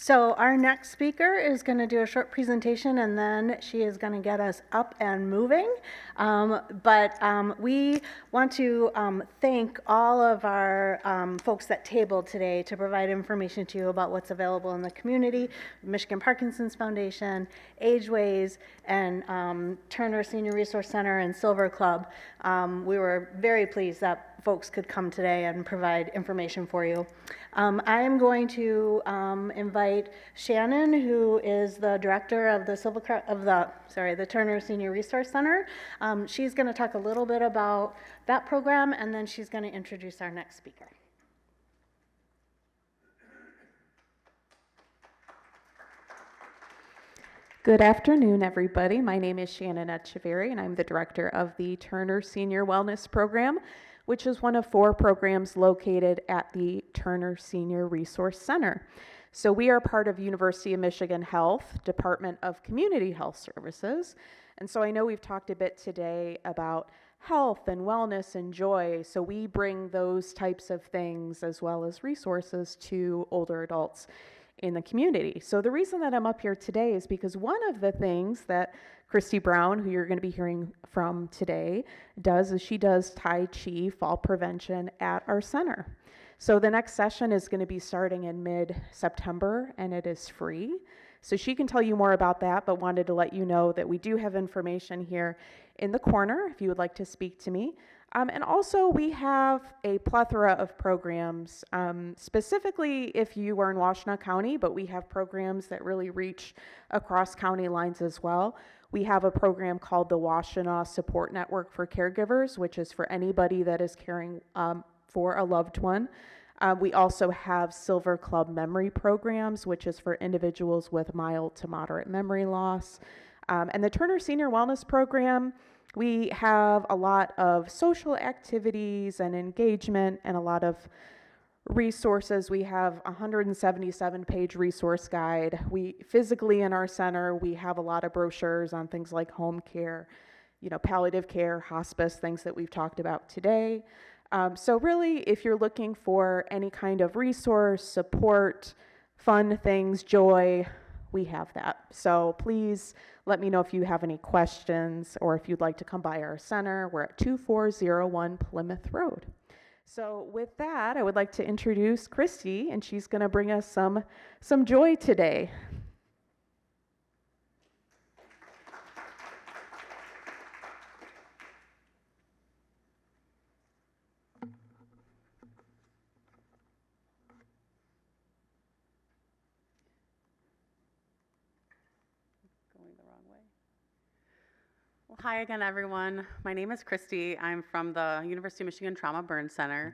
So our next speaker is going to do a short presentation, and then she is going to get us up and moving. We want to thank all of our folks that tabled today to provide information to you about what's available in the community: Michigan Parkinson's Foundation, Ageways, and Turner Senior Resource Center and Silver Club. We were very pleased that folks could come today and provide information for you. I am going to invite Shannon, who is the director of the Turner Senior Resource Center. She's going to talk a little bit about that program, and then she's going to introduce our next speaker. Good afternoon, everybody. My name is Shannon Echeverry, and I'm the director of the Turner Senior Wellness Program, which is one of 4 programs located at the Turner Senior Resource Center. So we are part of University of Michigan Health, Department of Community Health Services. And so I know we've talked a bit today about health and wellness and joy. So we bring those types of things as well as resources to older adults in the community. So the reason that I'm up here today is because one of the things that Kristy Brown, who you're going to be hearing from today, does is she does Tai Chi fall prevention at our center. So the next session is going to be starting in mid-September, and it is free. So she can tell you more about that, but wanted to let you know that we do have information here in the corner if you would like to speak to me. And also we have a plethora of programs, specifically if you are in Washtenaw County, but we have programs that really reach across county lines as well. We have a program called the Washtenaw Support Network for Caregivers, which is for anybody that is caring for a loved one. We also have Silver Club memory programs, which is for individuals with mild to moderate memory loss. And the Turner Senior Wellness Program, we have a lot of social activities and engagement and a lot of resources. We have a 177-page resource guide. We physically in our center, we have a lot of brochures on things like home care, palliative care, hospice, things that we've talked about today. So really, if you're looking for any kind of resource, support, fun things, joy, we have that. So please let me know if you have any questions or if you'd like to come by our center. We're at 2401 Plymouth Road. So with that, I would like to introduce Kristy, and she's going to bring us some joy today. Well, hi again, everyone. My name is Kristy. I'm from the University of Michigan Trauma Burn Center,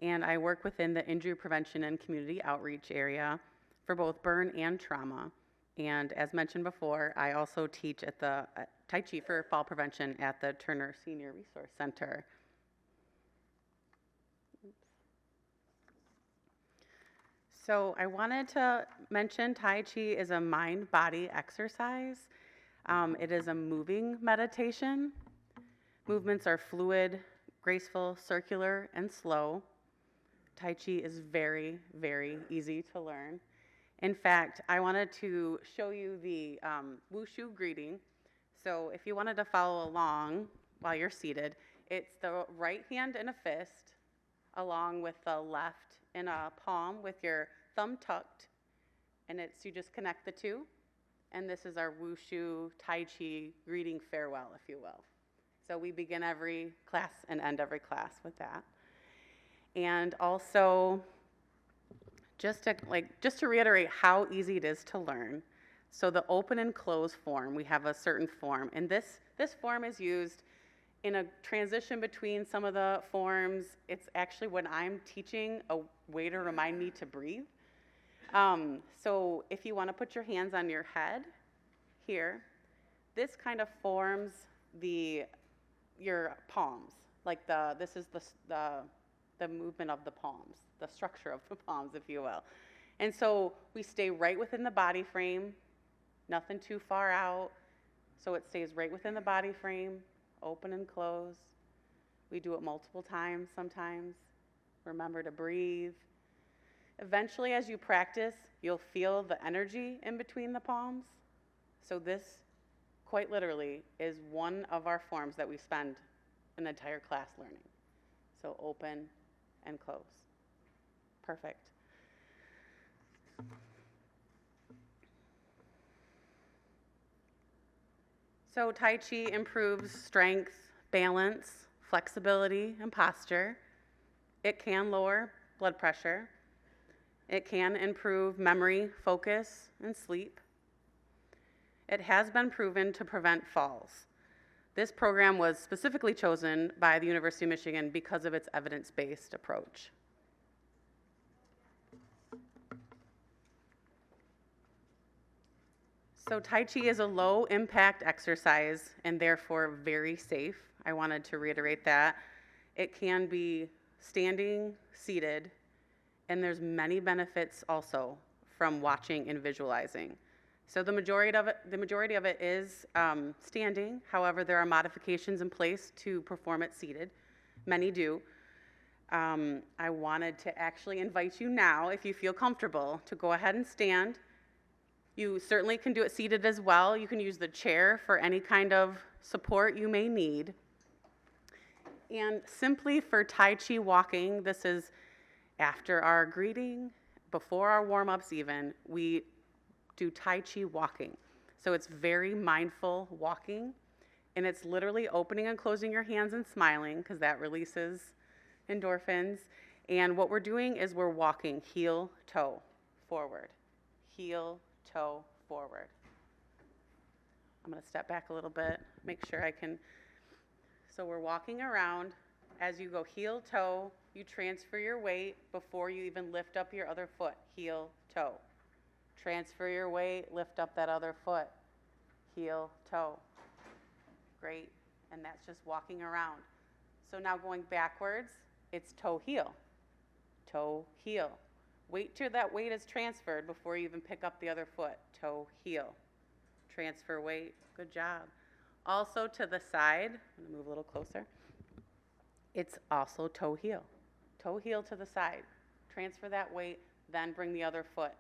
and I work within the injury prevention and community outreach area for both burn and trauma. And as mentioned before, I also teach at the Tai Chi for fall prevention at the Turner Senior Resource Center. So I wanted to mention Tai Chi is a mind-body exercise. It is a moving meditation. Movements are fluid, graceful, circular, and slow. Tai Chi is very, very easy to learn. In fact, I wanted to show you the Wushu greeting. So if you wanted to follow along while you're seated, it's the right hand in a fist, along with the left in a palm with your thumb tucked, and you just connect the two. And this is our Wushu Tai Chi greeting farewell, if you will. So we begin every class and end every class with that. And also, just to reiterate how easy it is to learn. So the open and close form, we have a certain form. And this form is used in a transition between some of the forms. It's actually when I'm teaching a way to remind me to breathe. So if you want to put your hands on your head here, this kind of forms your palms. This is the movement of the palms, the structure of the palms, if you will. And so we stay right within the body frame, nothing too far out. So it stays right within the body frame, open and close. We do it multiple times sometimes. Remember to breathe. Eventually, as you practice, you'll feel the energy in between the palms. So this, quite literally, is one of our forms that we spend an entire class learning. So open and close. Perfect. So Tai Chi improves strength, balance, flexibility, and posture. It can lower blood pressure. It can improve memory, focus, and sleep. It has been proven to prevent falls. This program was specifically chosen by the University of Michigan because of its evidence-based approach. So Tai Chi is a low-impact exercise and therefore very safe. I wanted to reiterate that. It can be standing, seated, and there's many benefits also from watching and visualizing. So the majority of it is standing. However, there are modifications in place to perform it seated. Many do. I wanted to actually invite you now, if you feel comfortable, to go ahead and stand. You certainly can do it seated as well. You can use the chair for any kind of support you may need. And simply for Tai Chi walking, this is after our greeting, before our warm-ups even, we do Tai Chi walking. So it's very mindful walking, and it's literally opening and closing your hands and smiling, because that releases endorphins. And what we're doing is we're walking heel, toe, forward, heel, toe, forward. I'm going to step back a little bit, make sure I can. So we're walking around. As you go heel, toe, you transfer your weight before you even lift up your other foot, heel, toe. Transfer your weight, lift up that other foot, heel, toe. Great, and that's just walking around. So now going backwards, it's toe, heel, toe, heel. Wait till that weight is transferred before you even pick up the other foot, toe, heel. Transfer weight, good job. Also to the side, I'm gonna move a little closer. It's also toe, heel to the side. Transfer that weight, then bring the other foot.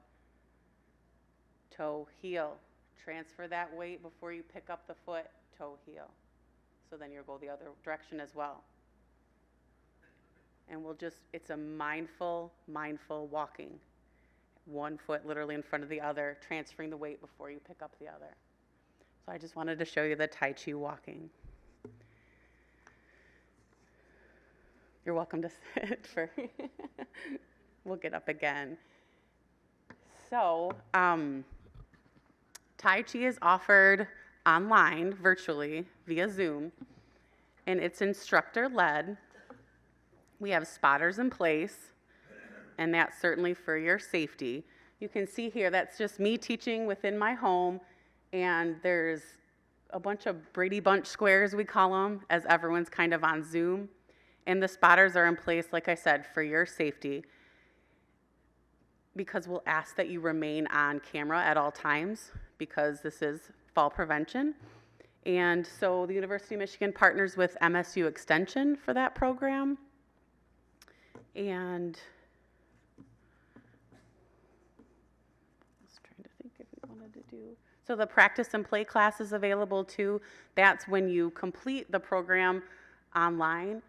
Toe, heel. Transfer that weight before you pick up the foot, toe, heel. So then you'll go the other direction as well. And it's a mindful walking. One foot literally in front of the other, transferring the weight before you pick up the other. So I just wanted to show you the Tai Chi walking. You're welcome to sit for, we'll get up again. So, Tai Chi is offered online, virtually, via Zoom, and it's instructor-led. We have spotters in place, and that's certainly for your safety. You can see here, that's just me teaching within my home, and there's a bunch of Brady Bunch squares, we call them, as everyone's kind of on Zoom. And the spotters are in place, like I said, for your safety, because we'll ask that you remain on camera at all times, because this is fall prevention. And so the University of Michigan partners with MSU Extension for that program. And I was trying to think if we wanted to do. So the practice and play class is available too. That's when you complete the program online.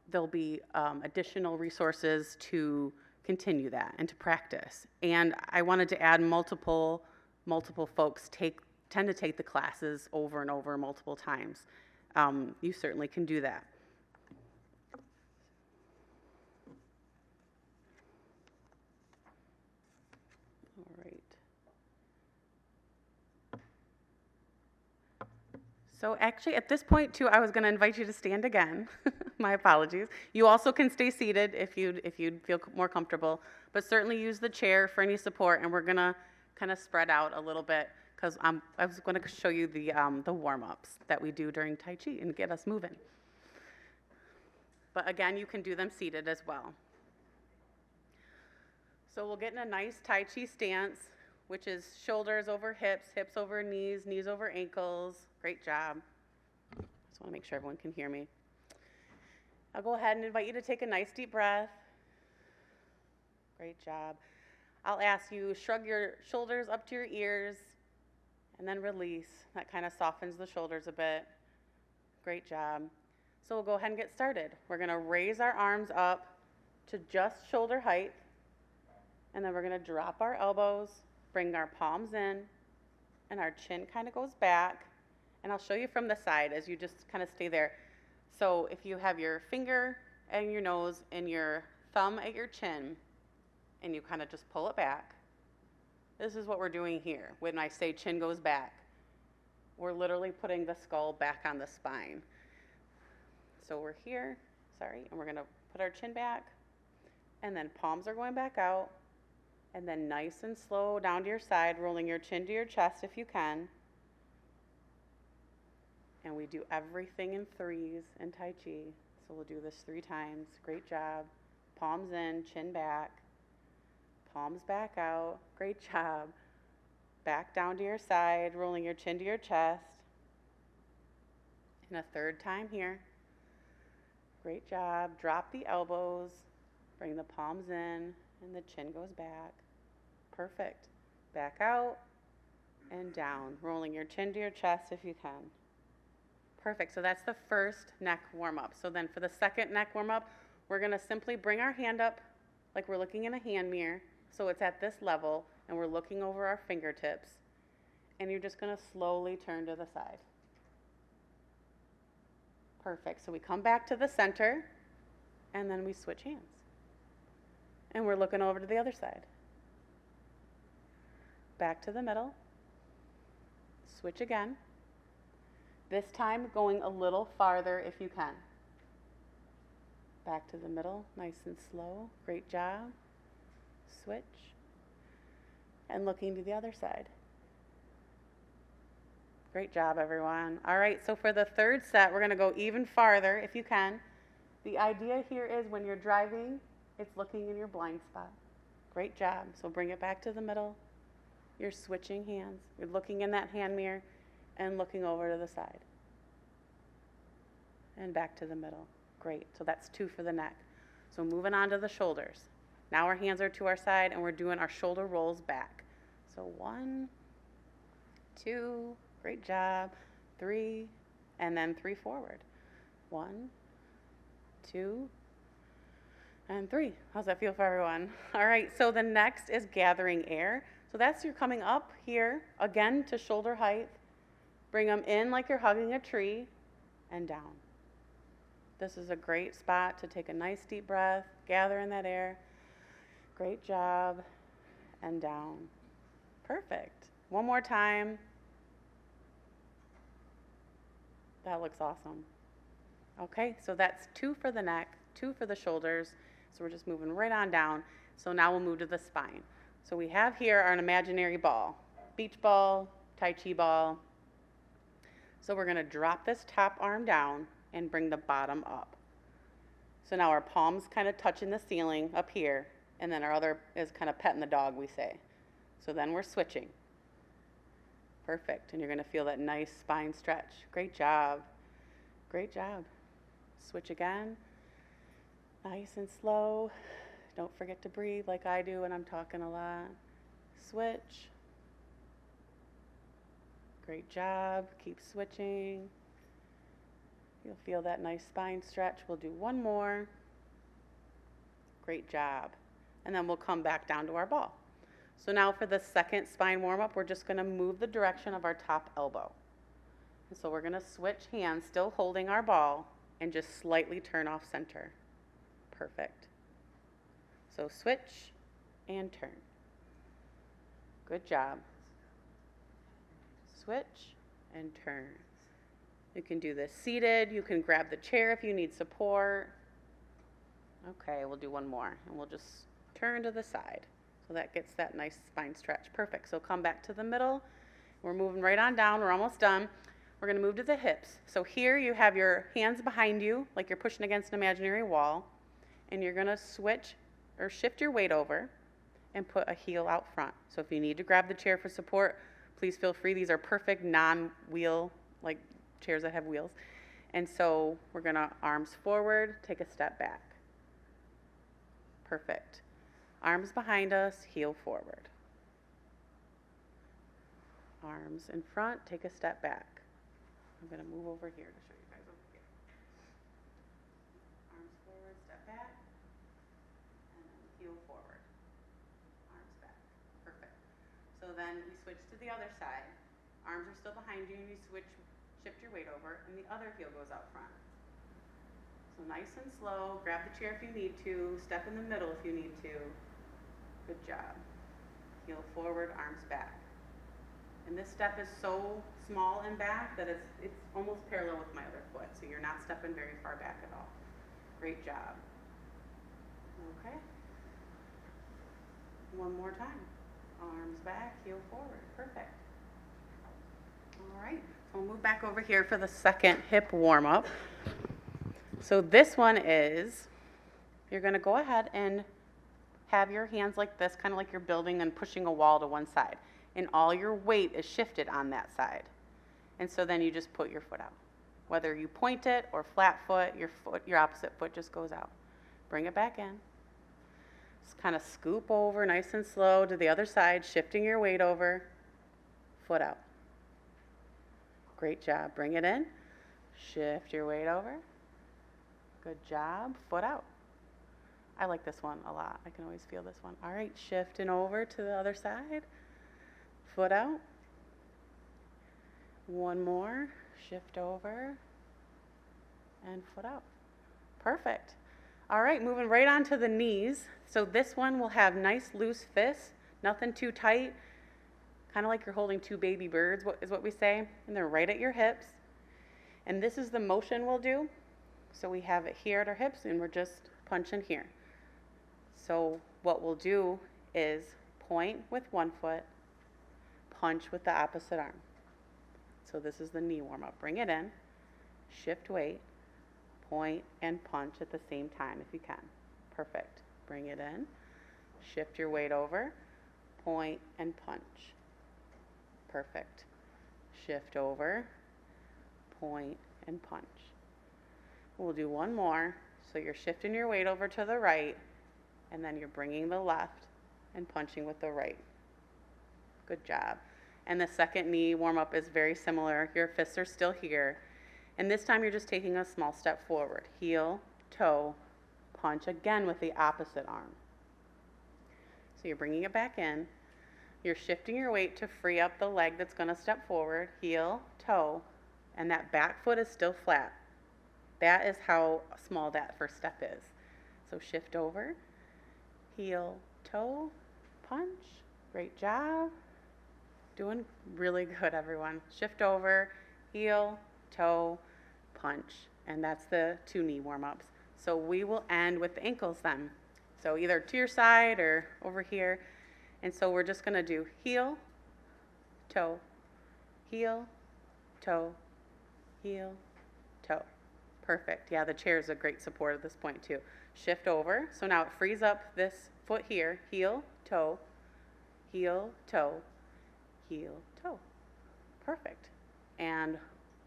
There'll be additional resources to continue that and to practice. And I wanted to add multiple folks tend to take the classes over and over multiple times. You certainly can do that. All right. So actually at this point too, I was going to invite you to stand again. My apologies. You also can stay seated if you'd feel more comfortable, but certainly use the chair for any support, and we're going to kind of spread out a little bit, because I was going to show you the warm-ups that we do during Tai Chi and get us moving. But again, you can do them seated as well. So we'll get in a nice Tai Chi stance, which is shoulders over hips, hips over knees, knees over ankles. Great job. Just want to make sure everyone can hear me. I'll go ahead and invite you to take a nice deep breath. Great job. I'll ask you, shrug your shoulders up to your ears, and then release. That kind of softens the shoulders a bit. Great job. So we'll go ahead and get started. We're going to raise our arms up to just shoulder height, and then we're going to drop our elbows, bring our palms in, and our chin kind of goes back. And I'll show you from the side as you just kind of stay there. So if you have your finger and your nose and your thumb at your chin, and you kind of just pull it back, this is what we're doing here. When I say chin goes back, we're literally putting the skull back on the spine. So we're here, and we're going to put our chin back, and then palms are going back out, and then nice and slow down to your side, rolling your chin to your chest if you can. And we do everything in threes in Tai Chi. So we'll do this 3 times. Great job. Palms in, chin back. Palms back out. Great job. Back down to your side, rolling your chin to your chest. And a 3rd time here. Great job. Drop the elbows. Bring the palms in, and the chin goes back. Perfect. Back out and down, rolling your chin to your chest if you can. Perfect. So that's the first neck warm-up. So then for the second neck warm-up, we're going to simply bring our hand up like we're looking in a hand mirror. So it's at this level, and we're looking over our fingertips. And you're just going to slowly turn to the side. Perfect. So we come back to the center, and then we switch hands. And we're looking over to the other side. Back to the middle. Switch again. This time going a little farther if you can. Back to the middle, nice and slow. Great job. Switch. And looking to the other side. Great job, everyone. All right, so for the 3rd set, we're going to go even farther if you can. The idea here is when you're driving, it's looking in your blind spot. Great job. So bring it back to the middle. You're switching hands. You're looking in that hand mirror and looking over to the side. And back to the middle. Great. So that's 2 for the neck. So moving on to the shoulders. Now our hands are to our side, and we're doing our shoulder rolls back. So 1, 2, great job. 3, and then 3 forward. 1, 2, and 3. How's that feel for everyone? All right, so the next is gathering air. So that's you're coming up here, again to shoulder height. Bring them in like you're hugging a tree, and down. This is a great spot to take a nice deep breath, gather in that air. Great job, and down. Perfect. One more time. That looks awesome. Okay, so that's 2 for the neck, 2 for the shoulders. So we're just moving right on down. So now we'll move to the spine. So we have here our imaginary ball, beach ball, Tai Chi ball. So we're going to drop this top arm down and bring the bottom up. So now our palms kind of touching the ceiling up here, and then our other is kind of petting the dog, we say. So then we're switching. Perfect, and you're going to feel that nice spine stretch. Great job. Great job. Switch again. Nice and slow. Don't forget to breathe like I do when I'm talking a lot. Switch. Great job. Keep switching. You'll feel that nice spine stretch. We'll do one more. Great job. And then we'll come back down to our ball. So now for the second spine warm-up, we're just going to move the direction of our top elbow. And so we're going to switch hands, still holding our ball, and just slightly turn off center. Perfect. So switch and turn. Good job. Switch and turn. You can do this seated. You can grab the chair if you need support. Okay, we'll do one more, and we'll just turn to the side. So that gets that nice spine stretch. Perfect. So come back to the middle. We're moving right on down. We're almost done. We're going to move to the hips. So here you have your hands behind you, like you're pushing against an imaginary wall, and you're going to switch or shift your weight over and put a heel out front. So if you need to grab the chair for support, please feel free. These are perfect non-wheel, like chairs that have wheels. And so we're going to arms forward, take a step back. Perfect. Arms behind us, heel forward. Arms in front, take a step back. I'm going to move over here to show you guys over here. Arms forward, step back, and then heel forward. Arms back. Perfect. So then we switch to the other side. Arms are still behind you, and you shift your weight over, and the other heel goes out front. So nice and slow, grab the chair if you need to, step in the middle if you need to. Good job. Heel forward, arms back. And this step is so small and back that it's almost parallel with my other foot, so you're not stepping very far back at all. Great job. Okay. One more time. Arms back, heel forward. Perfect. All right, so we'll move back over here for the second hip warm-up. So this one is, you're going to go ahead and have your hands like this, kind of like you're building and pushing a wall to one side. And all your weight is shifted on that side. And so then you just put your foot out. Whether you point it or flat foot, your opposite foot just goes out. Bring it back in. Just kind of scoop over nice and slow to the other side, shifting your weight over, foot out. Great job. Bring it in. Shift your weight over. Good job. Foot out. I like this one a lot. I can always feel this one. All right, shifting over to the other side. Foot out. One more. Shift over. And foot out. Perfect. All right, moving right on to the knees. So this one will have nice loose fists, nothing too tight. Kind of like you're holding two baby birds, is what we say. And they're right at your hips. And this is the motion we'll do. So we have it here at our hips, and we're just punching here. So what we'll do is point with one foot, punch with the opposite arm. So this is the knee warm-up. Bring it in, shift weight, point and punch at the same time if you can. Perfect. Bring it in, shift your weight over, point and punch. Perfect. Shift over, point and punch. We'll do one more. So you're shifting your weight over to the right, and then you're bringing the left and punching with the right. Good job. And the second knee warm-up is very similar. Your fists are still here. And this time you're just taking a small step forward. Heel, toe, punch again with the opposite arm. So you're bringing it back in. You're shifting your weight to free up the leg that's going to step forward. Heel, toe, and that back foot is still flat. That is how small that first step is. So shift over, heel, toe, punch. Great job. Doing really good, everyone. Shift over, heel, toe, punch. And that's the two knee warm-ups. So we will end with the ankles then. So either to your side or over here. And so we're just going to do heel, toe, heel, toe, heel, toe. Perfect. Yeah, the chair is a great support at this point too. Shift over. So now it frees up this foot here. Heel, toe, heel, toe, heel, toe. Perfect. And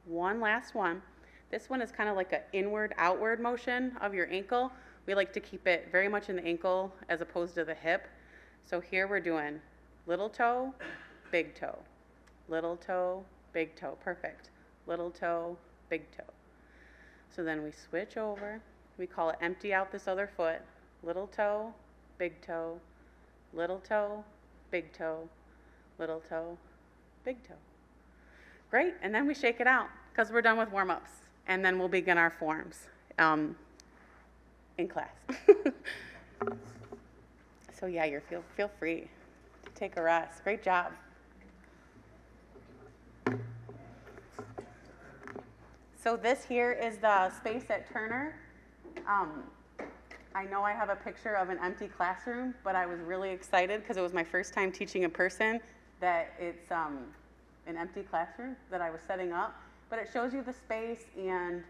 one last one. This one is kind of like an inward, outward motion of your ankle. We like to keep it very much in the ankle as opposed to the hip. So here we're doing little toe, big toe. Little toe, big toe. Perfect. Little toe, big toe. So then we switch over. We call it empty out this other foot. Little toe, big toe, little toe, big toe, little toe, big toe. Great, and then we shake it out because we're done with warm-ups. And then we'll begin our forms in class. So yeah, feel free to take a rest. Great job. So this here is the space at Turner. I know I have a picture of an empty classroom, but I was really excited because it was my first time teaching in person that it's an empty classroom that I was setting up. But it shows you the space, and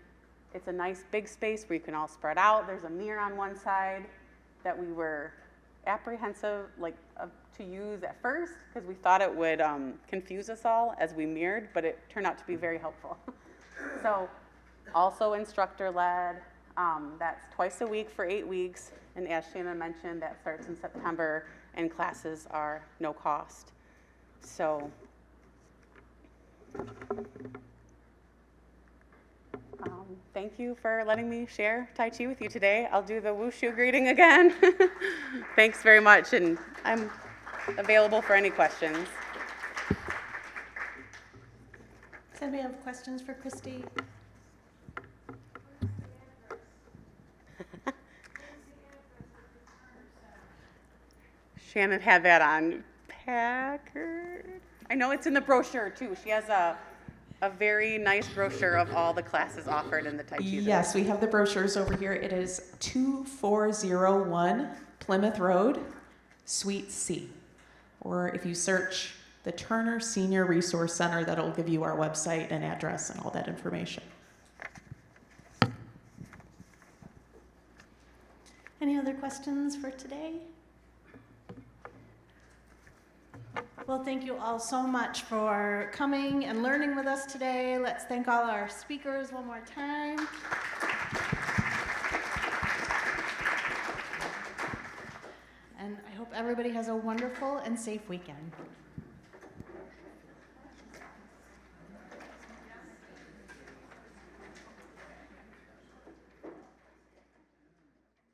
it's a nice big space where you can all spread out. There's a mirror on one side that we were apprehensive to use at first because we thought it would confuse us all as we mirrored, but it turned out to be very helpful. So also instructor led, that's twice a week for 8 weeks, And as Shannon mentioned, that starts in September, and classes are no cost. So thank you for letting me share Tai Chi with you today. I'll do the wushu greeting again. Thanks very much, and I'm available for any questions. Does anybody have questions for Kristy? Shannon had that on Packard. I know it's in the brochure too. She has a very nice brochure of all the classes offered in the Tai Chi. Yes, we have the brochures over here. It is 2401 Plymouth Road, Suite C. Or if you search the Turner Senior Resource Center, that'll give you our website and address and all that information. Any other questions for today? Well, thank you all so much for coming and learning with us today. Let's thank all our speakers one more time. And I hope everybody has a wonderful and safe weekend.